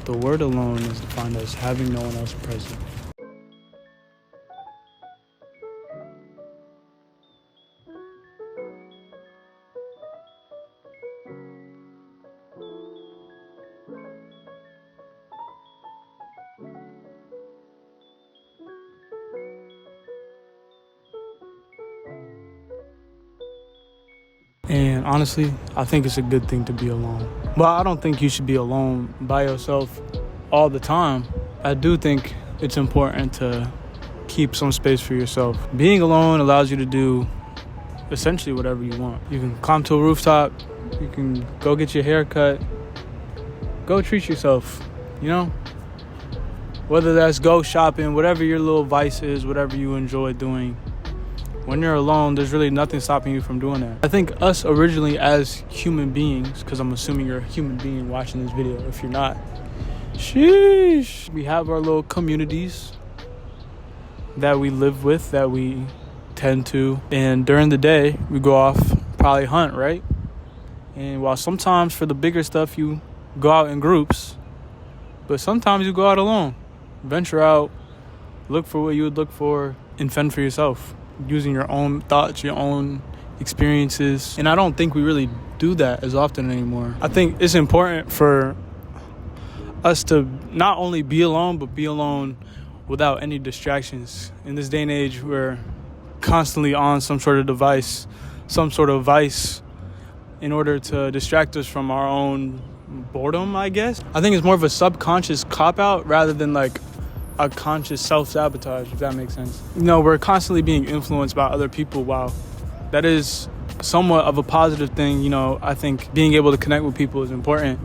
The word alone is defined as having no one else present. And honestly, I think it's a good thing to be alone. But I don't think you should be alone by yourself all the time. I do think it's important to keep some space for yourself. Being alone allows you to do essentially whatever you want. You can climb to a rooftop, you can go get your hair cut, go treat yourself, you know? Whether that's go shopping, whatever your little vice is, whatever you enjoy doing. When you're alone, there's really nothing stopping you from doing that. I think us originally as human beings, because I'm assuming you're a human being watching this video, if you're not, sheesh. We have our little communities that we live with, that we tend to. And during the day, we go off, probably hunt, right? And while sometimes for the bigger stuff, you go out in groups, but sometimes you go out alone. Venture out, look for what you would look for, and fend for yourself, using your own thoughts, your own experiences. And I don't think we really do that as often anymore. I think it's important for us to not only be alone, but be alone without any distractions. In this day and age, we're constantly on some sort of device, some sort of vice, in order to distract us from our own boredom, I guess. I think it's more of a subconscious cop-out rather than like a conscious self-sabotage, if that makes sense. You know, we're constantly being influenced by other people. While that is somewhat of a positive thing, you know, I think being able to connect with people is important,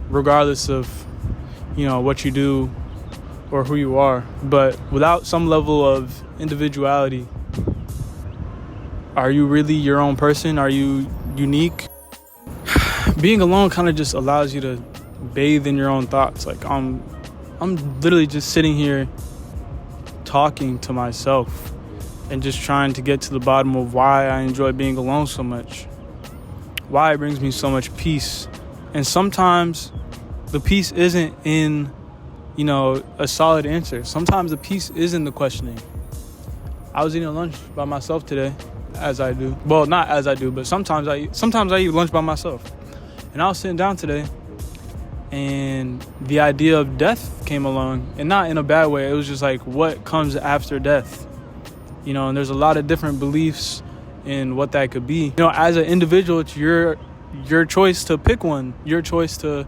regardless of, you know, what you do or who you are. But without some level of individuality, are you really your own person? Are you unique? Being alone kind of just allows you to bathe in your own thoughts. Like, I'm literally just sitting here talking to myself and just trying to get to the bottom of why I enjoy being alone so much, why it brings me so much peace. And sometimes the peace isn't in, you know, a solid answer. Sometimes the peace is in the questioning. I was eating lunch by myself today, as I do. Well, not as I do, but sometimes I eat lunch by myself. And I was sitting down today, and the idea of death came along, and not in a bad way. It was just like, what comes after death? You know, and there's a lot of different beliefs in what that could be. You know, as an individual, it's your choice to pick one, your choice to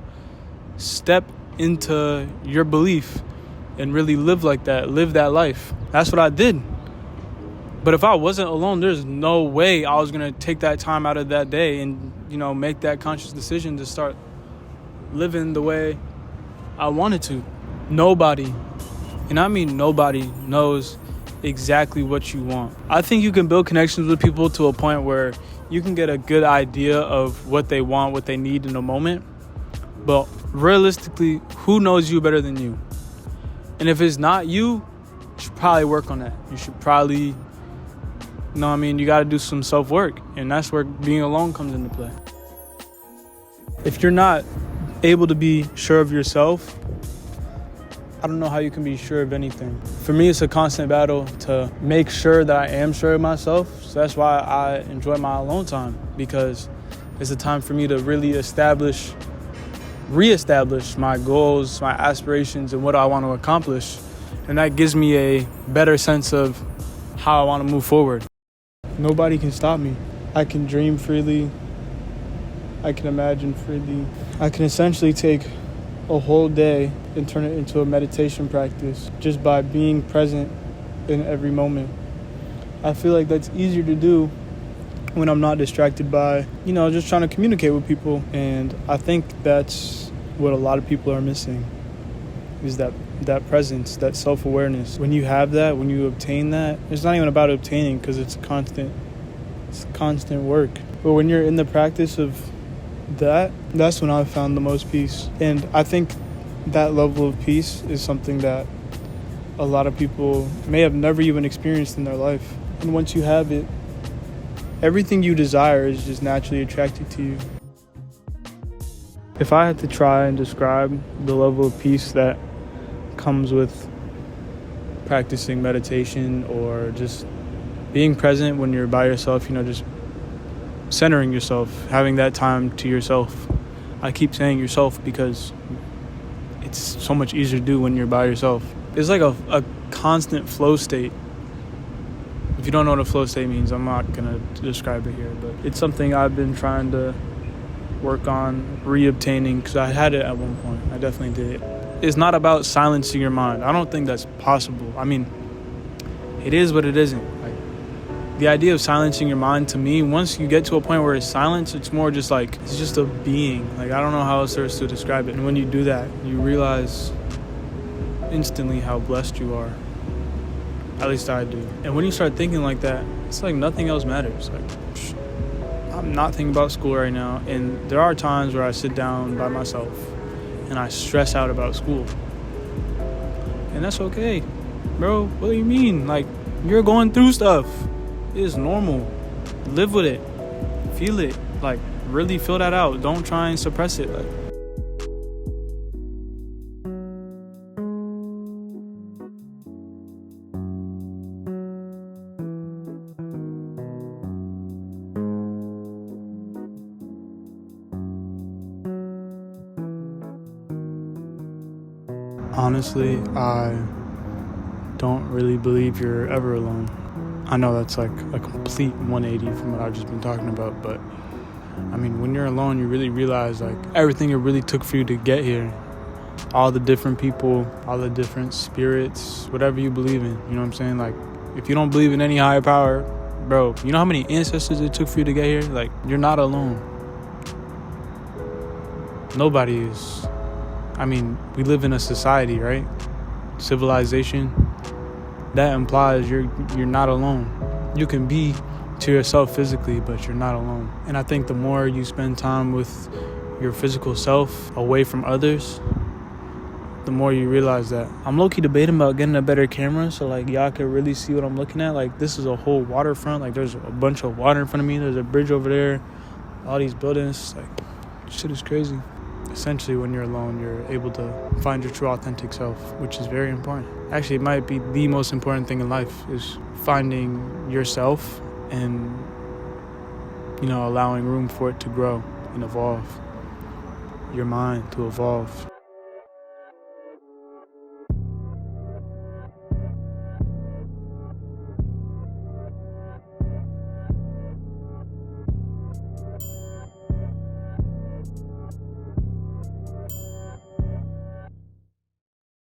step into your belief and really live like that, live that life. That's what I did. But if I wasn't alone, there's no way I was going to take that time out of that day and, you know, make that conscious decision to start living the way I wanted to. Nobody, and I mean nobody, knows exactly what you want. I think you can build connections with people to a point where you can get a good idea of what they want, what they need in a moment. But realistically, who knows you better than you? And if it's not you, you should probably work on that. You should probably, you know what I mean, you got to do some self-work. And that's where being alone comes into play. If you're not able to be sure of yourself, I don't know how you can be sure of anything. For me, it's a constant battle to make sure that I am sure of myself. So that's why I enjoy my alone time, because it's a time for me to really reestablish my goals, my aspirations, and what I want to accomplish. And that gives me a better sense of how I want to move forward. Nobody can stop me. I can dream freely. I can imagine freely. I can essentially take a whole day and turn it into a meditation practice just by being present in every moment. I feel like that's easier to do when I'm not distracted by, you know, just trying to communicate with people. And I think that's what a lot of people are missing, is that presence, that self-awareness. When you have that, when you obtain that, it's not even about obtaining, because it's constant work. But when you're in the practice of that's when I've found the most peace. And I think that level of peace is something that a lot of people may have never even experienced in their life. And once you have it, everything you desire is just naturally attracted to you. If I had to try and describe the level of peace that comes with practicing meditation or just being present when you're by yourself, just centering yourself, having that time to yourself. I keep saying yourself because it's so much easier to do when you're by yourself. It's like a constant flow state. If you don't know what a flow state means, I'm not going to describe it here, but it's something I've been trying to work on reobtaining because I had it at one point. I definitely did. It's not about silencing your mind. I don't think that's possible. I mean, it is, but it isn't. Like, the idea of silencing your mind, to me, once you get to a point where it's silence, it's more just like, it's just a being. Like, I don't know how else there is to describe it. And when you do that, you realize instantly how blessed you are. At least I do. And when you start thinking like that, it's like nothing else matters. Like, I'm not thinking about school right now. And there are times where I sit down by myself and I stress out about school. And that's okay. Bro, what do you mean? Like, you're going through stuff. It's normal. Live with it. Feel it. Like, really feel that out. Don't try and suppress it. Like, honestly, I don't really believe you're ever alone. I know that's like a complete 180 from what I've just been talking about, but I mean, when you're alone, you really realize like everything it really took for you to get here. All the different people, all the different spirits, whatever you believe in, you know what I'm saying? Like, if you don't believe in any higher power, bro, you know how many ancestors it took for you to get here? Like, you're not alone. Nobody is. I mean, we live in a society, right? Civilization. That implies you're not alone. You can be to yourself physically, but you're not alone. And I think the more you spend time with your physical self away from others, the more you realize that. I'm low-key debating about getting a better camera so like y'all can really see what I'm looking at. Like, this is a whole waterfront. Like, there's a bunch of water in front of me. There's a bridge over there. All these buildings. Like, shit is crazy. Essentially, when you're alone, you're able to find your true authentic self, which is very important. Actually, it might be the most important thing in life is finding yourself and, allowing room for it to grow and evolve. Your mind to evolve.